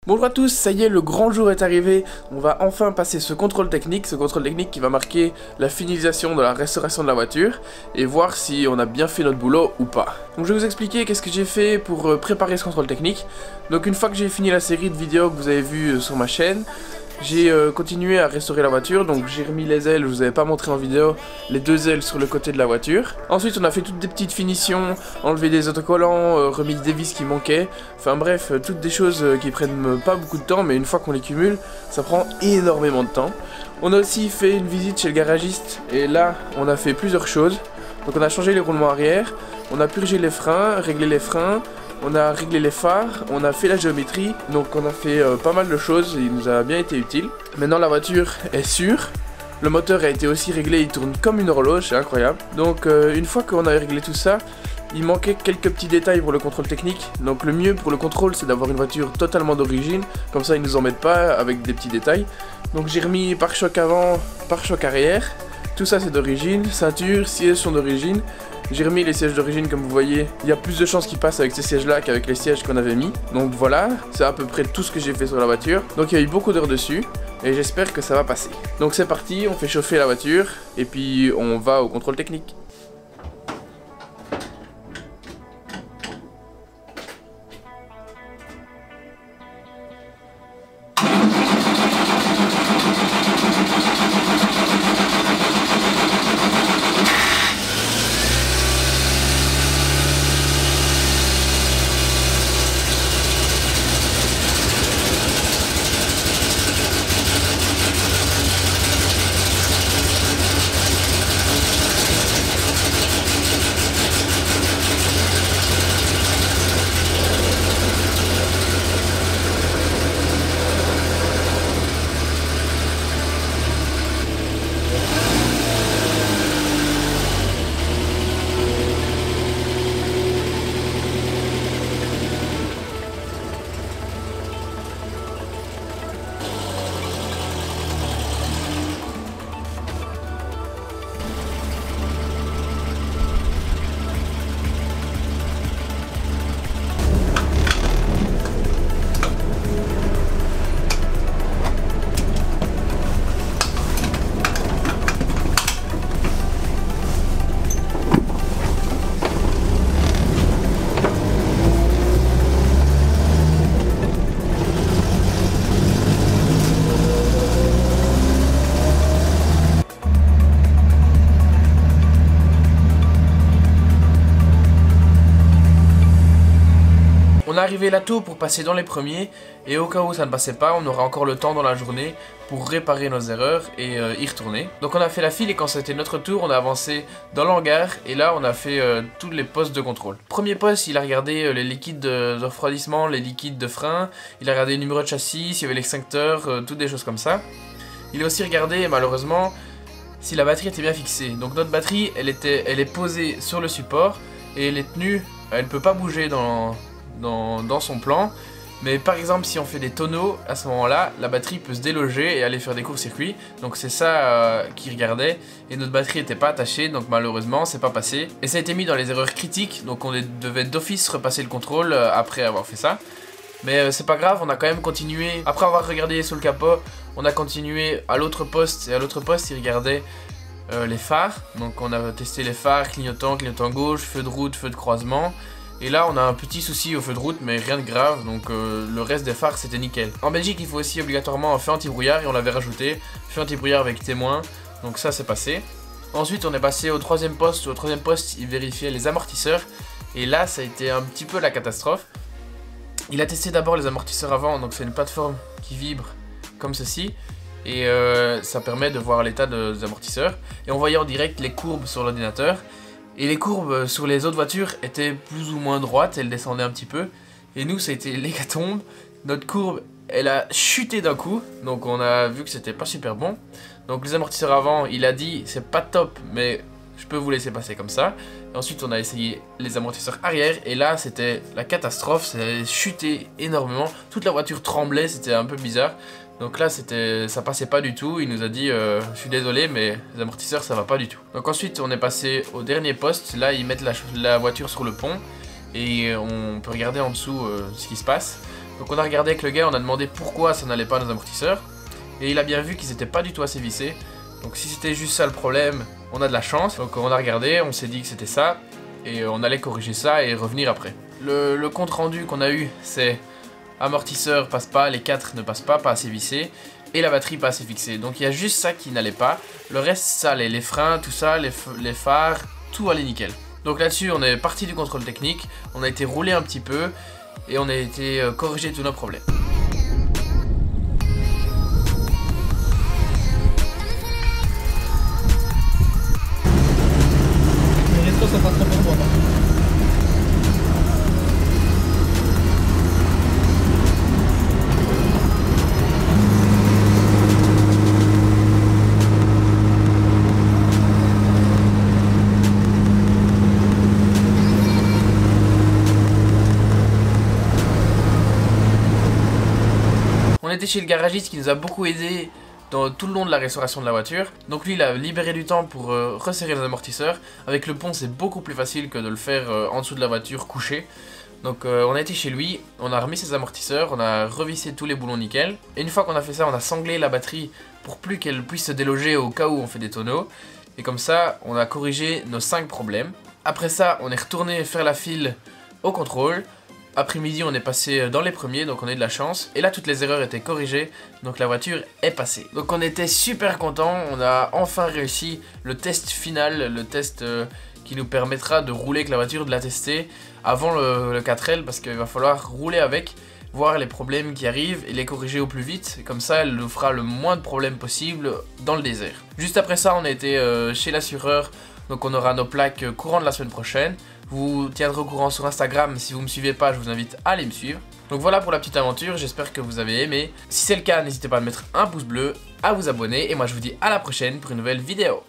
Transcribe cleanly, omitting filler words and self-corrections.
Bonjour à tous, ça y est, le grand jour est arrivé. On va enfin passer ce contrôle technique qui va marquer la finalisation de la restauration de la voiture et voir si on a bien fait notre boulot ou pas. Donc je vais vous expliquer qu'est-ce que j'ai fait pour préparer ce contrôle technique. Donc une fois que j'ai fini la série de vidéos que vous avez vues sur ma chaîne, j'ai continué à restaurer la voiture, donc j'ai remis les ailes, je vous avais pas montré en vidéo, les deux ailes sur le côté de la voiture. Ensuite on a fait toutes des petites finitions, enlevé des autocollants, remis des vis qui manquaient, enfin bref, toutes des choses qui prennent pas beaucoup de temps, mais une fois qu'on les cumule, ça prend énormément de temps. On a aussi fait une visite chez le garagiste, et là on a fait plusieurs choses. Donc on a changé les roulements arrière, on a purgé les freins, réglé les freins, on a réglé les phares, on a fait la géométrie, donc on a fait pas mal de choses, il nous a bien été utile. Maintenant la voiture est sûre, le moteur a été aussi réglé, il tourne comme une horloge, c'est incroyable. Donc une fois qu'on a réglé tout ça, il manquait quelques petits détails pour le contrôle technique. Donc le mieux pour le contrôle c'est d'avoir une voiture totalement d'origine, comme ça ils nous embêtent pas avec des petits détails. Donc j'ai remis pare-choc avant, pare-choc arrière, tout ça c'est d'origine, ceinture, sièges sont d'origine. J'ai remis les sièges d'origine comme vous voyez, il y a plus de chances qu'ils passent avec ces sièges là qu'avec les sièges qu'on avait mis. Donc voilà, c'est à peu près tout ce que j'ai fait sur la voiture. Donc il y a eu beaucoup d'heures dessus et j'espère que ça va passer. Donc c'est parti, on fait chauffer la voiture et puis on va au contrôle technique. On est arrivé là tôt pour passer dans les premiers et au cas où ça ne passait pas, on aura encore le temps dans la journée pour réparer nos erreurs et y retourner. Donc on a fait la file et quand c'était notre tour, on a avancé dans l'hangar et là on a fait tous les postes de contrôle. Premier poste, il a regardé les liquides de refroidissement, les liquides de frein, il a regardé le numéro de châssis, s'il y avait l'extincteur, toutes des choses comme ça. Il a aussi regardé malheureusement si la batterie était bien fixée. Donc notre batterie, elle est posée sur le support et elle est tenue, elle ne peut pas bouger dans son plan, mais par exemple si on fait des tonneaux, à ce moment là la batterie peut se déloger et aller faire des courts-circuits. Donc c'est ça qu'il regardait et notre batterie n'était pas attachée, donc malheureusement c'est pas passé et ça a été mis dans les erreurs critiques, donc on devait d'office repasser le contrôle après avoir fait ça. Mais c'est pas grave, on a quand même continué. Après avoir regardé sous le capot, on a continué à l'autre poste et à l'autre poste il regardait les phares. Donc on a testé les phares, clignotant gauche, feu de route, feu de croisement. Et là on a un petit souci au feu de route mais rien de grave, donc le reste des phares c'était nickel. En Belgique il faut aussi obligatoirement un feu anti-brouillard et on l'avait rajouté, feu anti-brouillard avec témoin, donc ça c'est passé. Ensuite on est passé au troisième poste, il vérifiait les amortisseurs et là ça a été un petit peu la catastrophe. Il a testé d'abord les amortisseurs avant, donc c'est une plateforme qui vibre comme ceci et ça permet de voir l'état des amortisseurs et on voyait en direct les courbes sur l'ordinateur. Et les courbes sur les autres voitures étaient plus ou moins droites, elles descendaient un petit peu. Et nous, ça a été l'hécatombe. Notre courbe, elle a chuté d'un coup. Donc on a vu que c'était pas super bon. Donc les amortisseurs avant, il a dit c'est pas top, mais je peux vous laisser passer comme ça. Et ensuite on a essayé les amortisseurs arrière. Et là c'était la catastrophe, ça a chuté énormément. Toute la voiture tremblait, c'était un peu bizarre. Donc là ça passait pas du tout, il nous a dit je suis désolé mais les amortisseurs ça va pas du tout. Donc ensuite on est passé au dernier poste, là ils mettent la voiture sur le pont et on peut regarder en dessous ce qui se passe. Donc on a regardé avec le gars, on a demandé pourquoi ça n'allait pas nos amortisseurs. Et il a bien vu qu'ils n'étaient pas du tout assez vissés. Donc si c'était juste ça le problème, on a de la chance. Donc on a regardé, on s'est dit que c'était ça. Et on allait corriger ça et revenir après. Le compte rendu qu'on a eu, c'est amortisseur passe pas, les 4 ne passent pas assez vissés. Et la batterie pas assez fixée. Donc il y a juste ça qui n'allait pas. Le reste ça allait, les freins, tout ça, les phares, tout allait nickel. Donc là-dessus on est parti du contrôle technique. On a été roulé un petit peu. Et on a été corriger tous nos problèmes. Les restos ça passe très bien pour moi. On était chez le garagiste qui nous a beaucoup aidé dans tout le long de la restauration de la voiture. Donc lui il a libéré du temps pour resserrer les amortisseurs. Avec le pont c'est beaucoup plus facile que de le faire en dessous de la voiture couché. Donc on a été chez lui, on a remis ses amortisseurs, on a revissé tous les boulons nickel. Et une fois qu'on a fait ça, on a sanglé la batterie pour plus qu'elle puisse se déloger au cas où on fait des tonneaux. Et comme ça, on a corrigé nos 5 problèmes. Après ça, on est retourné faire la file au contrôle. Après-midi, on est passé dans les premiers, donc on a eu de la chance. Et là, toutes les erreurs étaient corrigées, donc la voiture est passée. Donc on était super contents, on a enfin réussi le test final, le test qui nous permettra de rouler avec la voiture, de la tester avant le 4L, parce qu'il va falloir rouler avec, voir les problèmes qui arrivent et les corriger au plus vite. Et comme ça, elle nous fera le moins de problèmes possible dans le désert. Juste après ça, on a été chez l'assureur, donc on aura nos plaques courant de la semaine prochaine. Vous tiendrez au courant sur Instagram, si vous ne me suivez pas, je vous invite à aller me suivre. Donc voilà pour la petite aventure, j'espère que vous avez aimé. Si c'est le cas, n'hésitez pas à mettre un pouce bleu, à vous abonner et moi je vous dis à la prochaine pour une nouvelle vidéo.